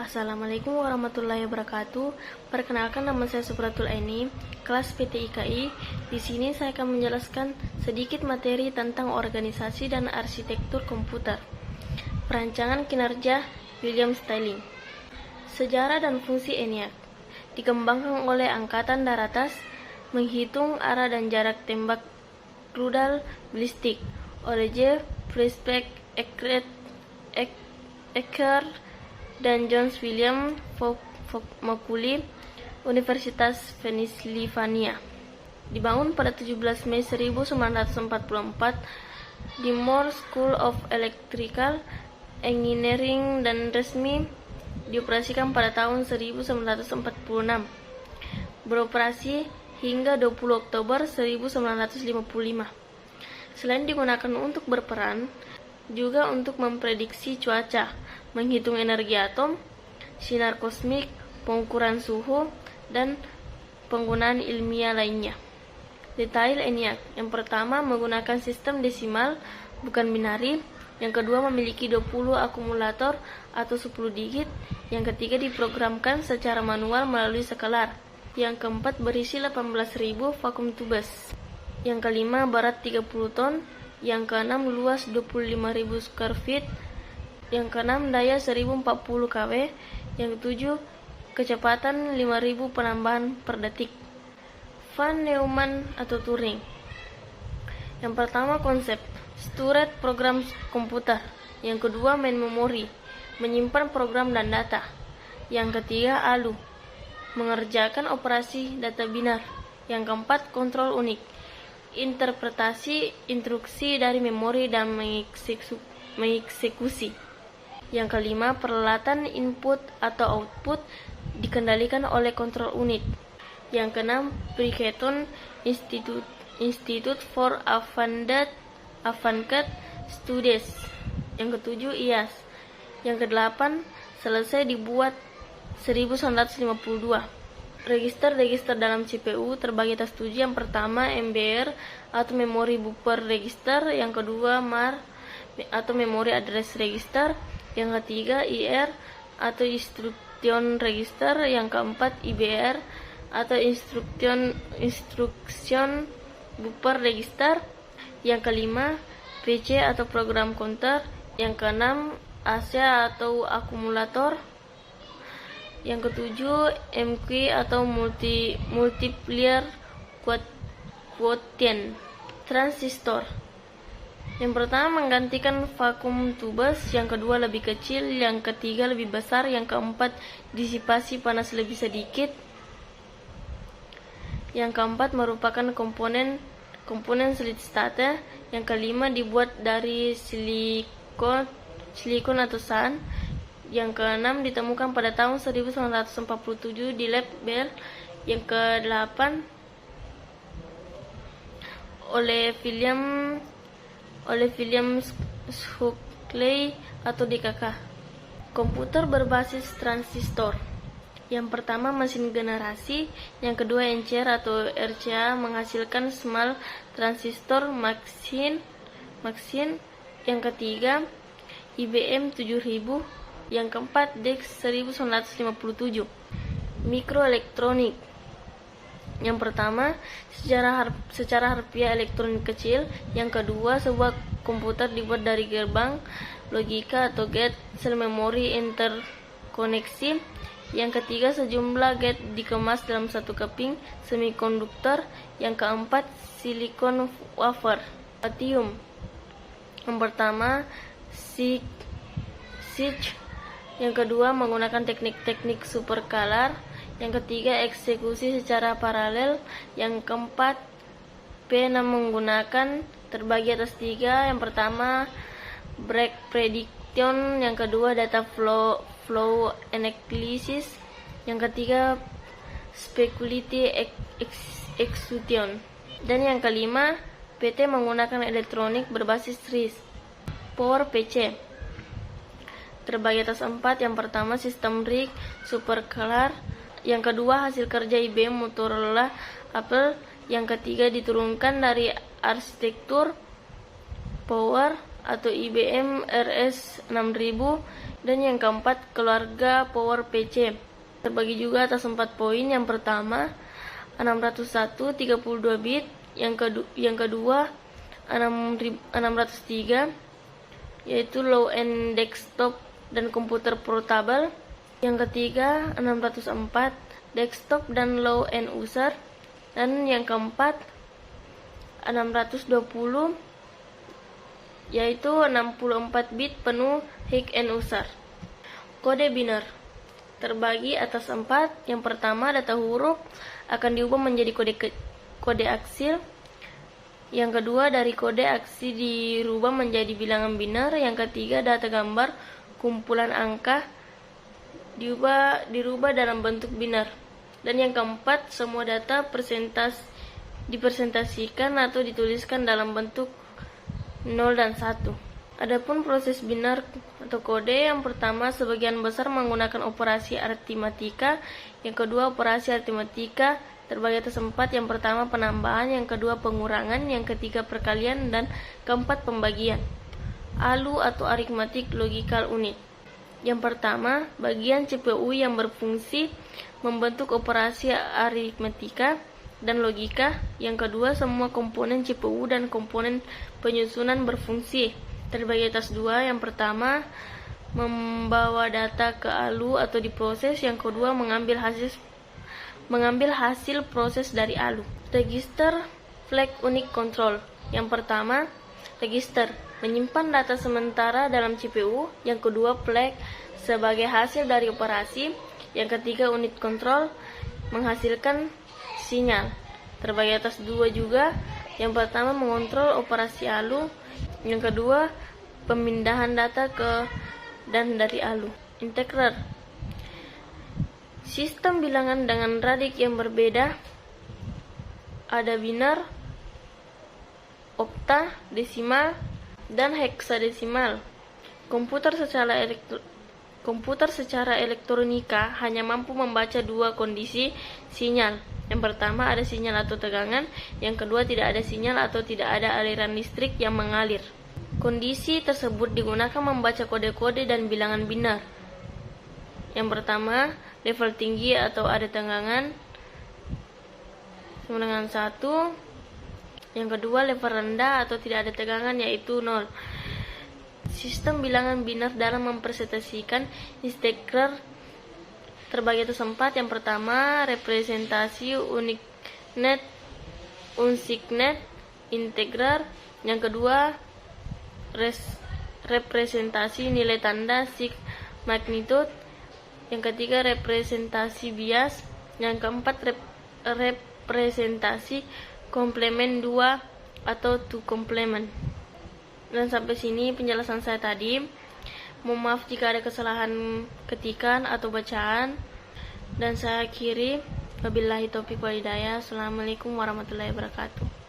Assalamualaikum warahmatullahi wabarakatuh. Perkenalkan, nama saya Supratul Aini, kelas PTIKI. Di sini saya akan menjelaskan sedikit materi tentang organisasi dan arsitektur komputer. Perancangan kinerja William Stirling. Sejarah dan fungsi ENIAC dikembangkan oleh Angkatan Darat atas menghitung arah dan jarak tembak rudal balistik oleh J. Prespekh Eckert dan John William Macaulay, Universitas Pennsylvania. Dibangun pada 17 Mei 1944 di Moore School of Electrical Engineering dan resmi dioperasikan pada tahun 1946. Beroperasi hingga 20 Oktober 1955. Selain digunakan untuk berperan, juga untuk memprediksi cuaca, menghitung energi atom, sinar kosmik, pengukuran suhu, dan penggunaan ilmiah lainnya. Detail ENIAC. Yang pertama, menggunakan sistem desimal, bukan binari. Yang kedua, memiliki 20 akumulator atau 10 digit. Yang ketiga, diprogramkan secara manual melalui scalar. Yang keempat, berisi 18.000 vacuum tubes. Yang kelima, berat 30 ton. Yang keenam, luas 25.000 square feet. Yang keenam, daya 1040 kW. Yang ketujuh, kecepatan 5.000 penambahan per detik. Von Neumann atau Turing. Yang pertama, konsep storage program komputer. Yang kedua, main memory, menyimpan program dan data. Yang ketiga, ALU, mengerjakan operasi data binar. Yang keempat, kontrol unik, interpretasi instruksi dari memori dan mengeksekusi. Yang kelima, peralatan input atau output dikendalikan oleh kontrol unit. Yang keenam, Princeton Institute for Advanced Studies. Yang ketujuh, IAS. Yang kedelapan, selesai dibuat 1952. Register dalam CPU terbagi atas 7. Yang pertama, MBR atau Memory Buffer Register. Yang kedua, MAR atau Memory Address Register. Yang ketiga, IR atau Instruction Register. Yang keempat, IBR atau Instruction Buffer Register. Yang kelima, PC atau Program Counter. Yang keenam, AC atau akumulator. Yang ketujuh, MQ atau multiplier quotient. Transistor. Yang pertama, menggantikan vacuum tubes. Yang kedua, lebih kecil. Yang ketiga, lebih besar. Yang keempat, disipasi panas lebih sedikit. Yang keempat, merupakan komponen solid state. Yang kelima, dibuat dari silikon atau SAN. Yang keenam, ditemukan pada tahun 1947 di Lab Bell. Yang kedelapan, oleh William Shockley atau DKK. Komputer berbasis transistor. Yang pertama, mesin generasi. Yang kedua, NCR atau RCA, menghasilkan small transistor machine. Yang ketiga, IBM 7000. Yang keempat, DEC 1957. Mikroelektronik. Yang pertama, secara harfiah elektronik kecil. Yang kedua, sebuah komputer dibuat dari gerbang logika atau gate, sel memori interkoneksi. Yang ketiga, sejumlah gate dikemas dalam satu keping semikonduktor. Yang keempat, silikon wafer. Atium. Yang pertama, siege. Yang kedua, menggunakan teknik supercalar. Yang ketiga, eksekusi secara paralel. Yang keempat, P6 menggunakan terbagi atas 3. Yang pertama, break prediction. Yang kedua, data flow analysis. Yang ketiga, speculative execution. Dan yang kelima, PT menggunakan elektronik berbasis RISC. PowerPC terbagi atas 4. Yang pertama, sistem RISC supercalar. Yang kedua, hasil kerja IBM, Motorola, Apple. Yang ketiga, diturunkan dari arsitektur Power atau IBM RS6000, dan yang keempat keluarga PowerPC. Terbagi juga atas 4 poin. Yang pertama 601 32 bit, yang kedua 603 yaitu low end desktop dan komputer portable, yang ketiga 604 desktop dan low end user, dan yang keempat 620 yaitu 64 bit penuh high end user. Kode biner terbagi atas 4. Yang pertama data huruf akan diubah menjadi kode aksil. Yang kedua dari kode aksi dirubah menjadi bilangan biner. Yang ketiga data gambar kumpulan angka dirubah dalam bentuk biner. Dan yang keempat semua data dipresentasikan atau dituliskan dalam bentuk 0 dan 1. Adapun proses biner atau kode, yang pertama sebagian besar menggunakan operasi aritmatika, yang kedua operasi aritmatika terbagi atas 4. Yang pertama penambahan, yang kedua pengurangan, yang ketiga perkalian, dan keempat pembagian. ALU atau Arithmetic Logical Unit. Yang pertama bagian CPU yang berfungsi membentuk operasi aritmatika dan logika. Yang kedua semua komponen CPU dan komponen penyusunan berfungsi, terbagi atas 2. Yang pertama membawa data ke ALU atau diproses, yang kedua mengambil hasil proses dari ALU. Register Flag Unique Control. Yang pertama register menyimpan data sementara dalam CPU, yang kedua flag sebagai hasil dari operasi, yang ketiga unit control menghasilkan sinyal, terbagi atas 2 juga. Yang pertama mengontrol operasi ALU, yang kedua pemindahan data ke dan dari ALU. Integer sistem bilangan dengan radik yang berbeda, ada biner, okta, desimal, dan heksadesimal. Komputer secara elektronika hanya mampu membaca 2 kondisi sinyal. Yang pertama ada sinyal atau tegangan, yang kedua tidak ada sinyal atau tidak ada aliran listrik yang mengalir. Kondisi tersebut digunakan membaca kode-kode dan bilangan biner. Yang pertama level tinggi atau ada tegangan sama dengan 1. Yang kedua level rendah atau tidak ada tegangan yaitu 0. Sistem bilangan biner dalam mempresentasikan integer terbagi atas 4. Yang pertama representasi uniqueness unsigned integer, yang kedua representasi nilai tanda sig magnitude, yang ketiga representasi bias, yang keempat representasi komplement 2 atau 2 complement. Dan sampai sini penjelasan saya tadi. Mohon maaf jika ada kesalahan ketikan atau bacaan, dan saya akhiri wabillahi taufiq wal hidayah. Assalamualaikum warahmatullahi wabarakatuh.